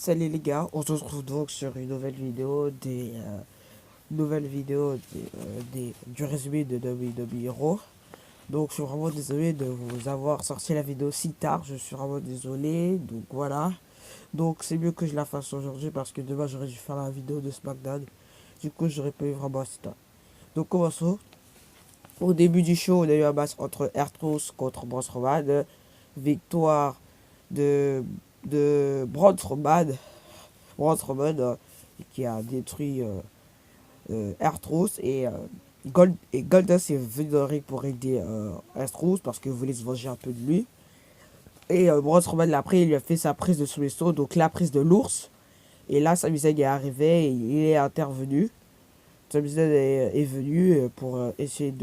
Salut les gars, on se retrouve donc sur une nouvelle vidéo du résumé de WWE Hero. Donc je suis vraiment désolé de vous avoir sorti la vidéo si tard, je suis vraiment désolé, donc voilà. Donc c'est mieux que je la fasse aujourd'hui parce que demain j'aurais dû faire la vidéo de SmackDown. Du coup j'aurais pas eu vraiment assez tard. Donc commençons. Au début du show, on a eu un match entre R-Truth contre Braun Strowman. Victoire de, de Braun Strowman. Qui a détruit R-Truth et Goldust est venu dans le ring pour aider R-Truth parce qu'il voulait se venger un peu de lui. Et Braun Strowman après il lui a fait sa prise de soumission, donc la prise de l'ours. Et là Sami Zayn est arrivé et il est intervenu. Sami Zayn est venu pour essayer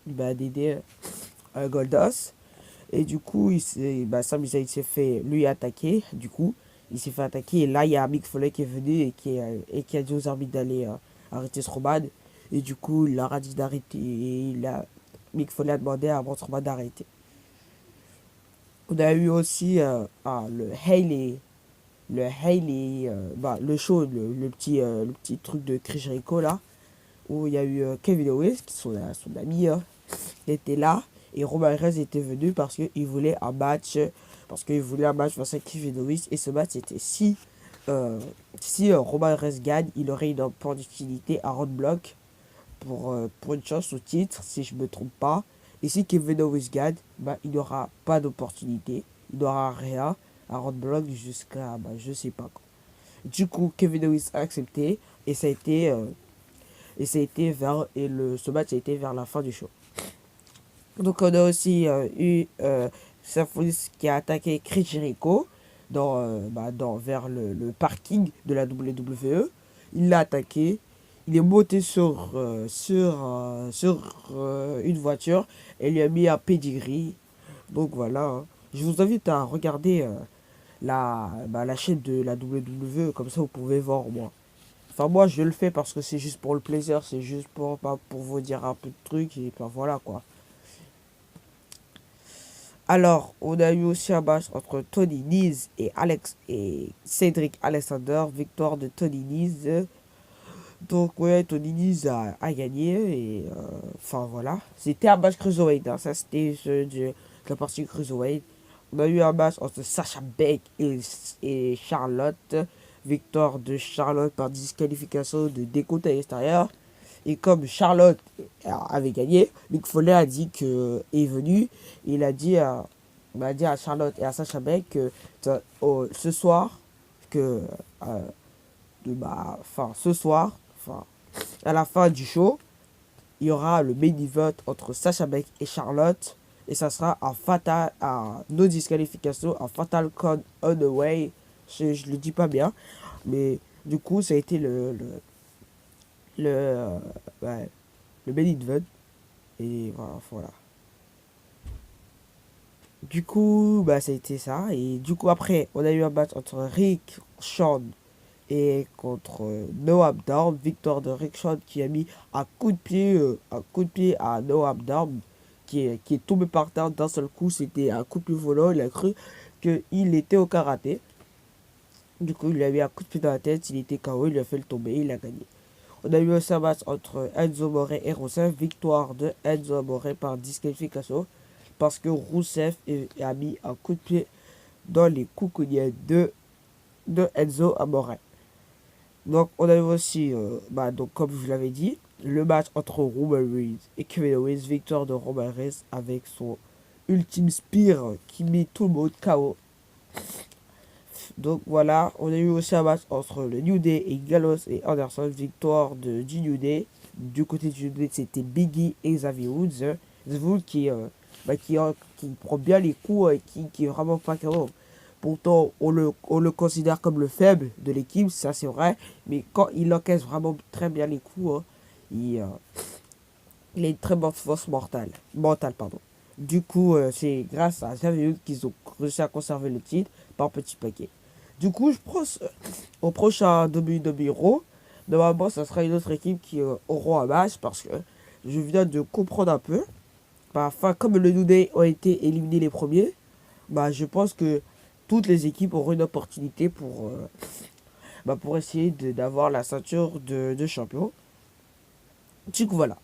d'aider Goldust. Et du coup, Sami Zayn s'est fait lui attaquer. Du coup, il s'est fait attaquer. Et là, il y a Mick Foley qui est venu et qui a dit aux arbitres d'aller arrêter Strowman. Et du coup, il leur a dit d'arrêter. Mick Foley a demandé à Braun Strowman d'arrêter. On a eu aussi le show, le petit truc de Chris Jericho là, où il y a eu Kevin Owens, qui son ami, il était là. Et Roman Reigns était venu parce qu'il voulait un match. Parce qu'il voulait un match face à Kevin Owens. Et ce match, c'était si Roman Reigns gagne, il aurait une opportunité à Roadblock pour une chance au titre, si je me trompe pas. Et si Kevin Owens gagne, il n'aura pas d'opportunité. Il n'aura rien à Roadblock jusqu'à, je sais pas quoi. Du coup, Kevin Owens a accepté. Et ça a été, ce match a été vers la fin du show. Donc on a aussi eu Seth qui a attaqué Chris Jericho vers le parking de la WWE. Il l'a attaqué. Il est monté sur une voiture et lui a mis un pedigree. Donc voilà, hein. Je vous invite à regarder la chaîne de la WWE, comme ça vous pouvez voir moi. Enfin moi je le fais parce que c'est juste pour le plaisir, c'est juste pour vous dire un peu de trucs et ben voilà quoi. Alors, on a eu aussi un match entre Tony Nese et Cedric Alexander, victoire de Tony Nese. Donc, ouais, Tony Nese a gagné. Et enfin, voilà. C'était un match Cruiserweight, hein. Ça, c'était de la partie Cruiserweight. On a eu un match entre Sasha Banks et Charlotte. Victoire de Charlotte par disqualification de décompte à l'extérieur. Et comme Charlotte avait gagné, Mick Foley est venu. Il a dit à Charlotte et à Sasha Banks que ce soir, à la fin du show, il y aura le main event entre Sasha Banks et Charlotte. Et ça sera un no disqualification, un fatal code on the way. Je le dis pas bien. Mais du coup, ça a été le, ouais, le main event. Et voilà. Du coup, ça a été ça. Et du coup, après, on a eu un match entre Rick Shawn et contre Noam Dar. Victoire de Rick Shawn qui a mis un coup de pied à Noam Dar qui est tombé par terre d'un seul coup. C'était un coup de pied volant. Il a cru qu'il était au karaté. Du coup, il lui a mis un coup de pied dans la tête. Il était KO. Il lui a fait le tomber. Il a gagné. On a eu aussi un match entre Enzo Amore et Rusev. Victoire de Enzo Amore par disqualification. Parce que Rusev a mis un coup de pied dans les coucouniers de Enzo Amore. Donc on a eu aussi, donc, comme je vous l'avais dit, le match entre Roman Reigns et Kevin Owens. Victoire de Roman Reigns avec son ultime spear qui met tout le monde KO. Donc voilà, on a eu aussi un match entre le New Day et Gallows et Anderson. Victoire du New Day. Du côté du New Day, c'était Biggie et Xavier Woods. Xavier Woods qui prend bien les coups et qui est vraiment pas KO. Pourtant, on le considère comme le faible de l'équipe, ça c'est vrai. Mais quand il encaisse vraiment très bien les coups, hein, il a une très bonne force mentale. Pardon. Du coup, c'est grâce à Xavier Woods qu'ils ont réussi à conserver le titre par petit paquet. Du coup, je pense au prochain WWE Raw. Normalement, ça sera une autre équipe qui aura un match parce que je viens de comprendre un peu. Enfin, comme le New Day ont été éliminés les premiers, je pense que toutes les équipes auront une opportunité pour essayer d'avoir la ceinture de champion. Du coup, voilà.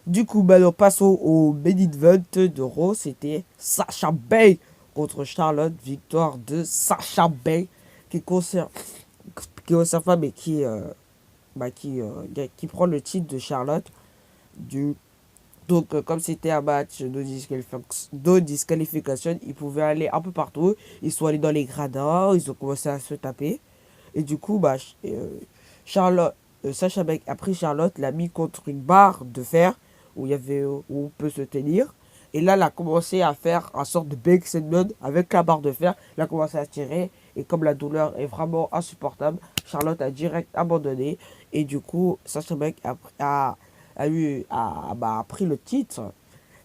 Du coup, maintenant, passons au main event de Raw. C'était Sasha Banks contre Charlotte. Victoire de Sasha Banks qui conserve pas, mais qui prend le titre de Charlotte. Du, donc, comme c'était un match de disqualification, ils pouvaient aller un peu partout. Ils sont allés dans les gradins, ils ont commencé à se taper. Et du coup, Charlotte, Sacha Banks a pris Charlotte, l'a mis contre une barre de fer où on peut se tenir. Et là, elle a commencé à faire un sorte de Banks segment avec la barre de fer. Elle a commencé à tirer. Et comme la douleur est vraiment insupportable, Charlotte a direct abandonné. Et du coup, Sacha Banks a pris le titre.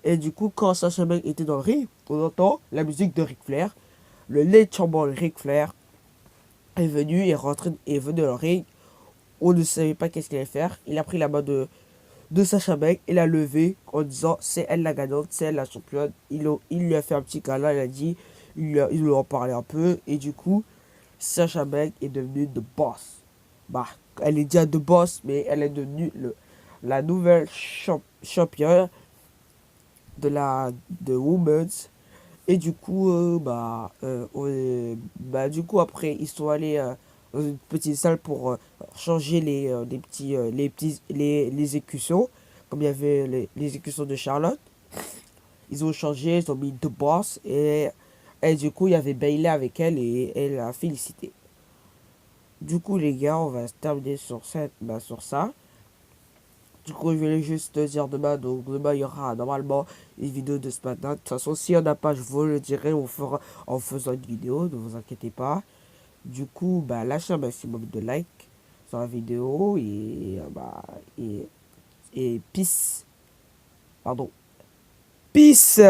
Et du coup, quand Sacha Banks était dans le ring, on entend la musique de Ric Flair. Le late champion Ric Flair est venu dans le ring. On ne savait pas qu'est-ce qu'il allait faire. Il a pris la main de Sacha Banks et l'a levé en disant c'est elle la gagnante, c'est elle la championne. Il lui a fait un petit câlin, il a dit, il lui en parlait un peu. Et du coup, Sacha Banks est devenue The Boss. Elle est déjà The Boss, mais elle est devenue la nouvelle championne de Women's. Et du coup, du coup après, ils sont allés dans une petite salle pour changer les écussons. Comme il y avait les écussons de Charlotte, ils ont changé, ils ont mis The Boss. Et du coup, il y avait Bayley avec elle et elle a félicité. Du coup, les gars, on va se terminer sur ça. Du coup, je voulais juste te dire demain. Donc, demain, il y aura normalement une vidéo de ce matin. De toute façon, s'il n'y en a pas, je vous le dirai. On fera en faisant une vidéo. Ne vous inquiétez pas. Du coup, lâchez un maximum de likes sur la vidéo. Et peace. Pardon. Peace!